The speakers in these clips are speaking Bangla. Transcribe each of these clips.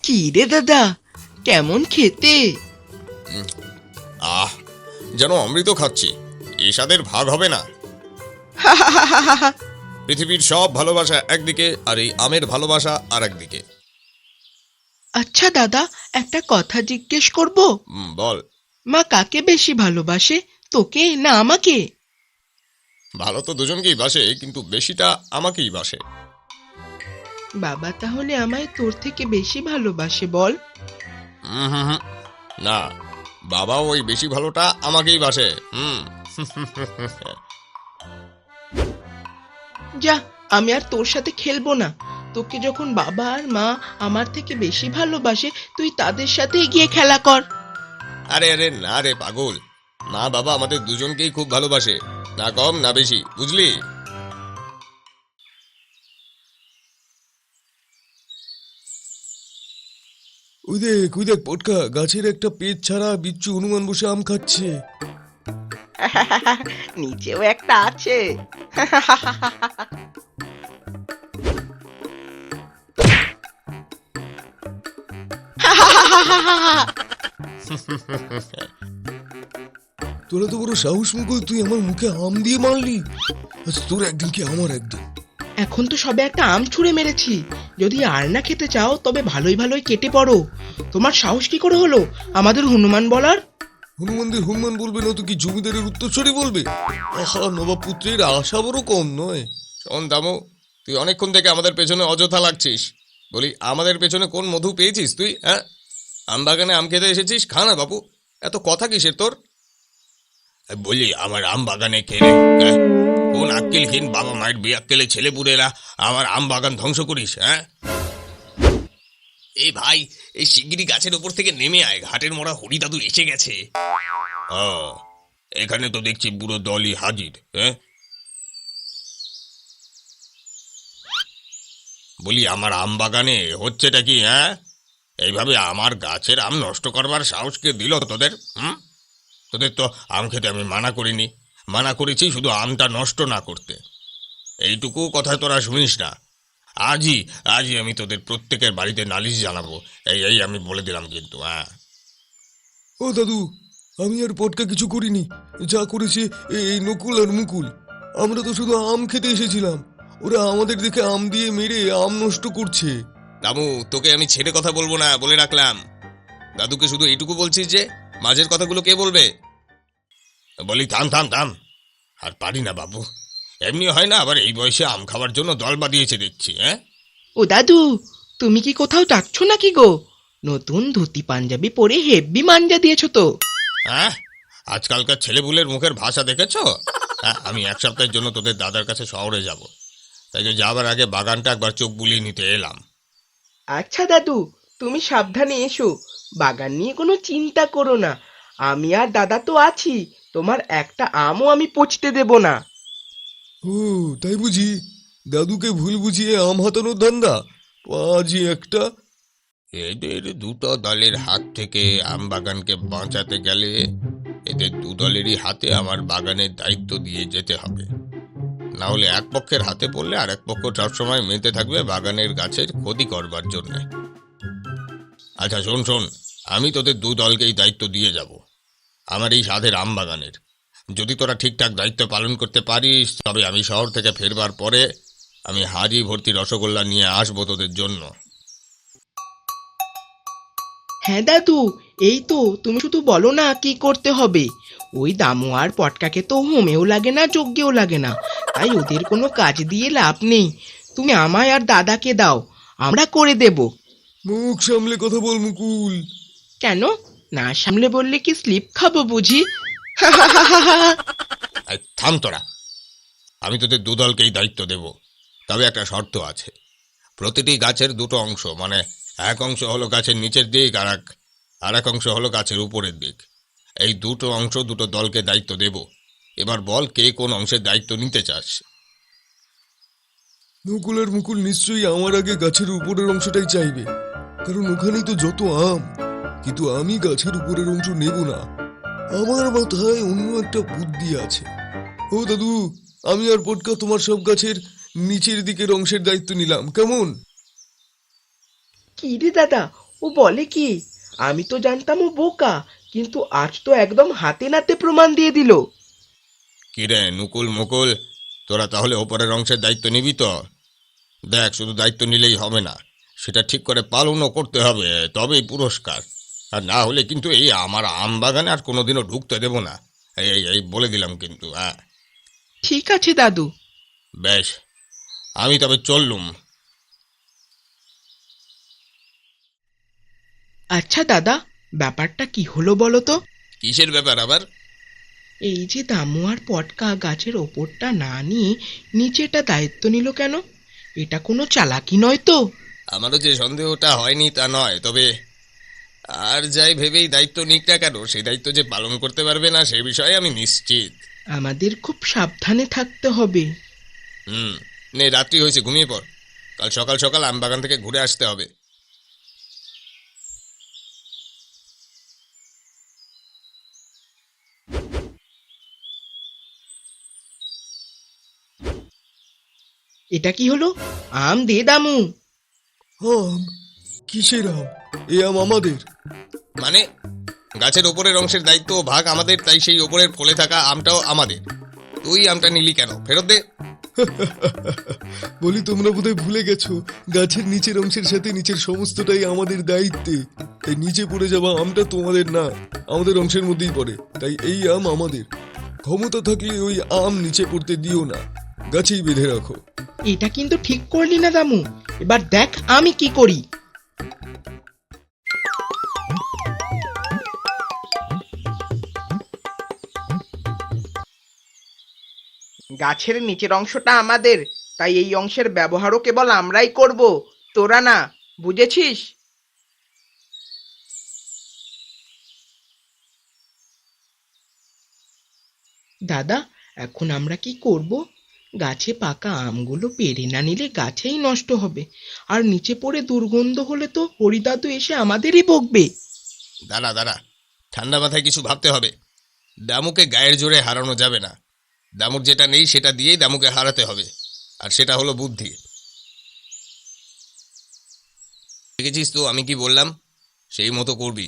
কি রে দাদা, কেমন খেতে? আহ, যেন অমৃত খাচ্ছি। এই স্বাদের ভাগ হবে না। পৃথিবীর সব ভালোবাসা একদিকে, আর এই আমের ভালোবাসা আর একদিকে। আচ্ছা দাদা, একটা কথা জিজ্ঞেস করব। বল। মা কাকে বেশি ভালোবাসে, তোকে না আমাকে? ভালো তো দুজনকেই বাসে, কিন্তু বেশিটা আমাকেই বাসে। বাবা তাহলে আমায় তোর থেকে বেশি ভালোবাসে বল? হুম, না, বাবাও ওই বেশি ভালোটা আমাকেই বাসে। যা, আমি আর তোর সাথে খেলবো না। তোকে যখন বাবা আর মা আমার থেকে বেশি ভালোবাসে, তুই তাদের সাথে গিয়ে খেলা কর। আরে আরে না রে পাগল, মা বাবা আমাদের দুজনকেই খুব ভালোবাসে, না কম না বেশি, বুঝলি? ওই দেখ পটকা, গাছের একটা পেট ছাড়া বিচ্ছু হনুমান বসে আম খাচ্ছে। নিচেও একটা আছে। তোরা তো বড় সাহস মুকুল, তুই আমার মুখে আম দিয়ে মারলি। আচ্ছা তোর একদিন কি আমার একদিন। এখন তো সবে একটা আম ছুঁড়ে মেরেছি। যদি আর না খেতে চাও তবে ভালোই ভালোই কেটে পড়ো। তোমার সাহস কি করে হলো আমাদের হনুমান বলার? হনুমানদের হনুমান বলবে না তো কি জমিদারের উত্তরসূরি বলবে? আহা, নবাব পুত্রের আশা বড় কম নয়। শোন দামু, তুই অনেকক্ষণ থেকে আমাদের পেছনে অযথা লাগছিস। বলি, আমাদের পেছনে কোন মধু পেয়েছিস তুই? হ্যাঁ, আম বাগানে আম খেতে এসেছিস, খা না বাবু। এত কথা কিসের তোর? বলি, আমার আম বাগানে খেলে কোন আক্কেলহীন বাবা মায়ের বেআক্কেলে ছেলেপুলেরা আমার আম বাগান ধ্বংস করিস? হ্যাঁ, এই ভাই, এই শিগগিরই গাছের ওপর থেকে নেমে আয়, ঘাটের মোড়া হরি দাদু এসে গেছে। এখানে তো দেখছি পুরো দলই হাজির। হ্যাঁ, বলি, আমার আম বাগানে হচ্ছেটা কি? হ্যাঁ, এইভাবে আমার গাছের আম নষ্ট করবার সাহস কে দিল তোদের? তোদের তো আম খেতে আমি মানা করিনি, মানা করেছি শুধু আমটা নষ্ট না করতে। এইটুকু কথা তোরা শুনিস না। আজই আজই আমি তোদের প্রত্যেকের বাড়িতে নালিশ জানাবো। এই আমি বলে দিলাম কিন্তু। ও দাদু, আমি আর পটকা কিছু করিনি। যা করেছে এই নকুল আর মুকুল। আমরা তো শুধু আম খেতে এসেছিলাম, ওরা আমাদের দেখে আম দিয়ে মেরে আম নষ্ট করছে। দামু, তোকে আমি ছেড়ে কথা বলবো না বলে রাখলাম। দাদুকে শুধু এইটুকু বলছিস যে মাঝের কথাগুলো কে বলবে? বলি, থাম থাম থাম, আর পারি না বাবু। এমনি হয় না, আবার এই বয়সে আম খাওয়ার জন্য দল বাঁধিয়েছে দেখছি। ও দাদু, তুমি কি কোথাও যাচ্ছ নাকি গো? নতুন ধুতি পাঞ্জাবি পরে হেব্বি মাঞ্জা দিয়েছো তো। হ্যাঁ, আজকালকার ছেলেপুলের মুখের ভাষা দেখেছো? আমি এক সপ্তাহের জন্য তোদের দাদার কাছে শহরে যাব, তাই যে যাবার আগে বাগানটা একবার চোখ বুলিয়ে নিতে এলাম। আচ্ছা দাদু, তুমি সাবধানে এসো। বাগান নিয়ে কোনো চিন্তা করো না। আমি আর দাদা তো আছি, তোমার একটা আমও আমি পচতে দেব না। ও তাই বুঝি? দাদুকে ভুল বুঝিয়ে আম হাতানোর ধান্দা পাজি একটা। এদের দুটো দলের হাত থেকে আম বাগানকে বাঁচাতে গেলে এদের দু দলেরই হাতে আমার বাগানের দায়িত্ব দিয়ে যেতে হবে। না হলে এক পক্ষের হাতে পড়লে আর এক পক্ষ সবসময় মেতে থাকবে বাগানের গাছের ক্ষতি করবার জন্য। আচ্ছা শোন শোন, আমি তোদের দু দলকেই দায়িত্ব দিয়ে যাব আমার এই সাধের আম বাগানের। যদি তোরা ঠিকঠাক দায়িত্ব পালন করতে পারিস, তবে আমি শহর থেকে ফেরবার পরে আমি হাড়ি ভর্তি রসগোল্লা নিয়ে আসবো তোদের জন্য। হ্যাঁ দাদু, এই তো তুমি শুধু বলো না কি করতে হবে। ওই দামু আর পটকাকে তো হোমেও লাগে না, যজ্ঞেও লাগে না, তাই ওদের কোনো কাজ দিয়ে লাভ নেই। তুমি আমায় আর দাদাকে দাও, আমরা করে দেব। মুখ সামলে কথা বল মুকুল। কেন? না সামলে বললে কি স্লিপ খাবো বুঝি? থাম তোরা, আমি তোদের দু দলকেই দায়িত্ব দেব, তবে একটা শর্ত আছে। প্রতিটি গাছের দুটো অংশ, মানে এক অংশ হলো গাছের নিচের দিক, আর এক অংশ হলো গাছের উপরের দিক। এই দুটো অংশ দুটো দলকে দায়িত্ব দেব। এবার বল, কে কোন অংশের দায়িত্ব নিতে চাস? নকুল আর মুকুল নিশ্চয়ই আমার আগে গাছের উপরের অংশটাই চাইবে, কারণ ওখানেই তো যত আম। কিন্তু আমি গাছের উপরের অংশ নেব না, আমার মাথায় অন্য একটা বুদ্ধি আছে। ও দাদু, আমি আর পটকা তোমার সব গাছের নিচের দিকের অংশের দায়িত্ব নিলাম, কেমন? কি রে দাদা, ও বলে কি? আমি তো জানতাম ও বোকা, কিন্তু আজ তো একদম হাতে নাতে প্রমাণ দিয়ে দিল। কিরে নুকুল মুকুল, তোরা তাহলে ওপরের অংশের দায়িত্ব নিবি তো? দেখ, শুধু দায়িত্ব নিলেই হবে না, সেটা ঠিক করে পালনও করতে হবে, তবেই পুরস্কার। আর না হলে কিন্তু এই আমার আম বাগানে আর কোনোদিনও ঢুকতে দেব না। এই বলে দিলাম কিন্তু, হ্যাঁ। ঠিক আছে দাদু। বেশ, আমি তবে চললুম। আচ্ছা দাদা, ব্যাপারটা কি হলো বলো তো? কিসের ব্যাপার আবার? এই যে দামু আর পটকা গাছের ওপরটা না নিয়ে নিচেটা দায়িত্ব নিল কেন? এটা কোনো চালাকি নয় তো? আমারও যে সন্দেহটা হয়নি তা নয়, তবে আর যাই ভেবেই দায়িত্ব নিক না কেন, সেই দায়িত্ব যে পালন করতে পারবে না সে বিষয়ে আমি নিশ্চিত। আমাদের খুব সাবধানে থাকতে হবে। হুম। নে, রাত্রি হয়েছে, ঘুমিয়ে পড়। কাল সকাল সকাল আম বাগান থেকে ঘুরে আসতে হবে। এটা কি হলো? আম দে দামু। আম? কিসের আম? এ আম আমাদের। মানে, গাছের ওপরের অংশের দায়িত্ব ও ভাগ আমাদের, তাই সেই ওপরের ফলে থাকা আমটাও আমাদের। তুই আমটা নিলি কেন? ফেরত দে। বলি, তোমরা বোধহয় ভুলে গেছো গাছের নিচের অংশের সাথে নিচের সমস্তটাই আমাদের দায়িত্বে। তাই নিচে পড়ে যাওয়া আমটা তোমাদের না, আমাদের অংশের মধ্যেই পড়ে। তাই এই আম আমাদের। ক্ষমতা থাকলে ওই আম নিচে পড়তে দিও না, গাছেই বেঁধে রাখো। এটা কিন্তু ঠিক করলি না দামু। এবার দেখ আমি কি করি। গাছের নিচের অংশটা আমাদের, তাই এই অংশের ব্যবহারও কেবল আমরাই করব, তোরা না। বুঝেছিস? দাদা, এখন আমরা কি করব? গাছে পাকা আমগুলো পেড়ে না নিলে গাছেই নষ্ট হবে, আর নিচে পড়ে দুর্গন্ধ হলে তো হরিদাদু এসে আমাদেরই বকবে। দাঁড়া দাঁড়া, ঠান্ডা মাথায় কিছু ভাবতে হবে। দামুকে গায়ের জোরে হারানো যাবে না। দামুর যেটা নেই সেটা দিয়েই দামুকে হারাতে হবে, আর সেটা হলো বুদ্ধি। দেখেছিস তো আমি কি বললাম? সেই মতো করবি।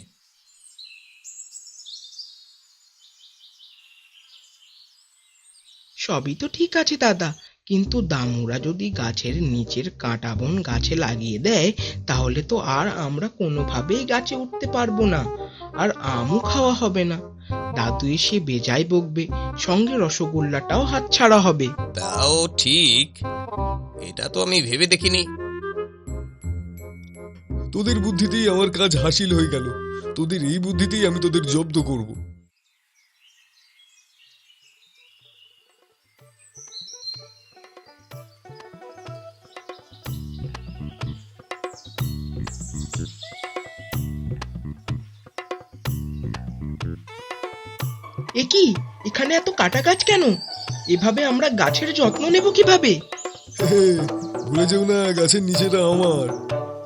সবই তো ঠিক আছে দাদা, কিন্তু দামুরা যদি গাছের নিচের কাঁটা বন গাছে লাগিয়ে দেয়, তাহলে তো আর আমরা কোনোভাবেই গাছে উঠতে পারবো না, আর আমও খাওয়া হবে না। দাদু এসে বেজায় বকবে, সঙ্গে রসগোল্লাটাও হাতছাড়া হবে। তাও ঠিক, এটা তো আমি ভেবে দেখিনি। তোদের বুদ্ধিতেই আমার কাজ হাসিল হয়ে গেল। তোদের এই বুদ্ধিতেই আমি তোদের জব্দ করব। এ কি? এখানে এত কাটা গাছ কেন? এভাবে আমরা গাছের যত্ন নেব কিভাবে? ভুলে যেও না, গাছের নিচেটা আমার।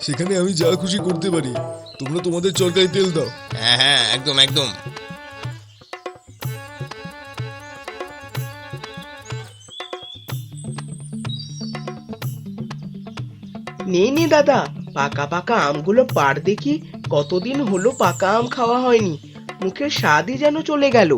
সেখানে আমি যা খুশি করতে পারি। তোমরা তোমাদের চরকায় তেল দাও। হ্যাঁ হ্যাঁ, একদম একদম। নে নে দাদা, পাকা পাকা আমগুলো পাড় দেখি। কতদিন হলো পাকা আম খাওয়া হয়নি, মুখের স্বাদই যেন চলে গেল।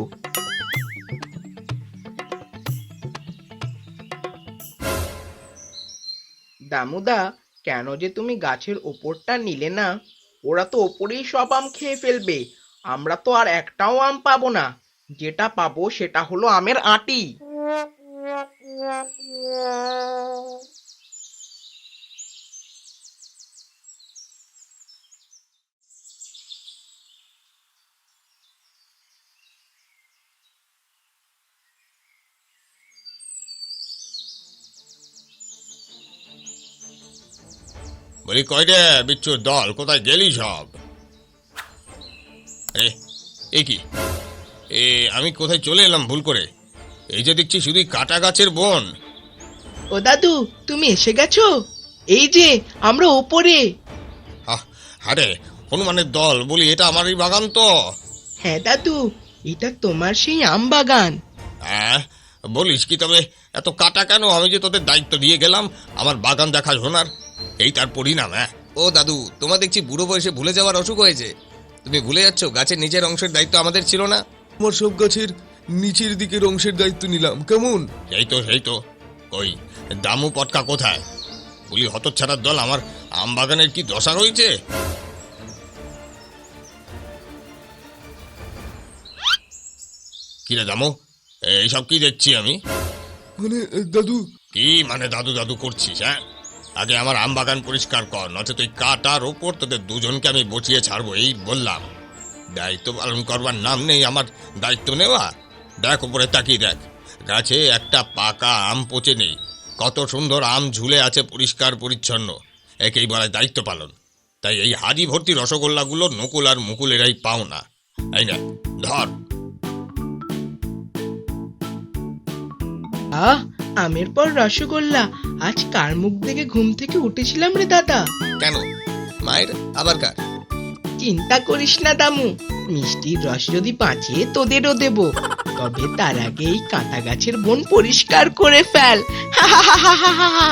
দামুদা, কেন যে তুমি গাছের ওপরটা নিলে না? ওরা তো ওপরেই সব আম খেয়ে ফেলবে। আমরা তো আর একটাও আম পাবো না। যেটা পাবো সেটা হলো আমের আঁটি। বলি, কই রে বিচ্ছুর দল, কোথায় গেলি সব? এ কি? আমি কোথায় চলে এলাম ভুল করে? এই যে দেখছি শুধুই কাটা গাছের বন। ও দাদু, তুমি এসে গেছো? এই যে আমরা ওপরে। আরে, হনুমানের দল, বলি এটা আমারই বাগান তো? হ্যাঁ দাদু, এটা তোমার সেই আম বাগান। হ্যাঁ, বলিস কি? তবে এত কাটা কেন? আমি যে তোদের দায়িত্ব দিয়ে গেলাম আমার বাগান দেখা শোনার, এই তার পরিণাম? হ্যাঁ, ও দাদু, তোমার দেখছি বুড়ো বয়সে ভুলে যাওয়ার অসুখ হয়েছে। তুমি ভুলে যাচ্ছ গাছের নিচের অংশের দায়িত্ব আমাদের ছিল না? আমার সব গাছের নিচের দিকের অংশের দায়িত্ব নিলাম, কেমন? সেই তো ওই দামু পটকা কোথায়? বলি হতচ্ছাড়ার দল, আমার আম বাগানের কি দশা হয়েছে? কিরে দামু, এইসব কি দেখছি আমি? মানে দাদু, কি মানে দাদু দাদু করছিস? হ্যাঁ, আগে আমার আম বাগান পরিষ্কার কর, নচে তুই কাটার ওপর তোদের দুজনকে আমি বসিয়ে ছাড়বো। এই বললাম, দায়িত্ব পালন করবার নাম নেই আমার দায়িত্ব নেওয়া। দেখ উপরে তাকিয়ে দেখ, গাছে একটা পাকা আম পচে নেই, কত সুন্দর আম ঝুলে আছে পরিষ্কার পরিচ্ছন্ন। একেই বলে দায়িত্ব পালন। তাই এই হাড়ি ভর্তি রসগোল্লাগুলো নকুল আর মুকুলেরাই পাও না। এই না, ধর। আহ, আমের পর রসগোল্লা! আজ কার মুখ দেখে ঘুম থেকে উঠেছিলাম রে দাদা? কেন, মায়ের আবার কার? চিন্তা করিস না দামু, মিষ্টির রস যদি বাঁচে তোদেরও দেব। তবে তার আগে এই কাঁটা গাছের বন পরিষ্কার করে ফেল। হা হা হা হা হা হা।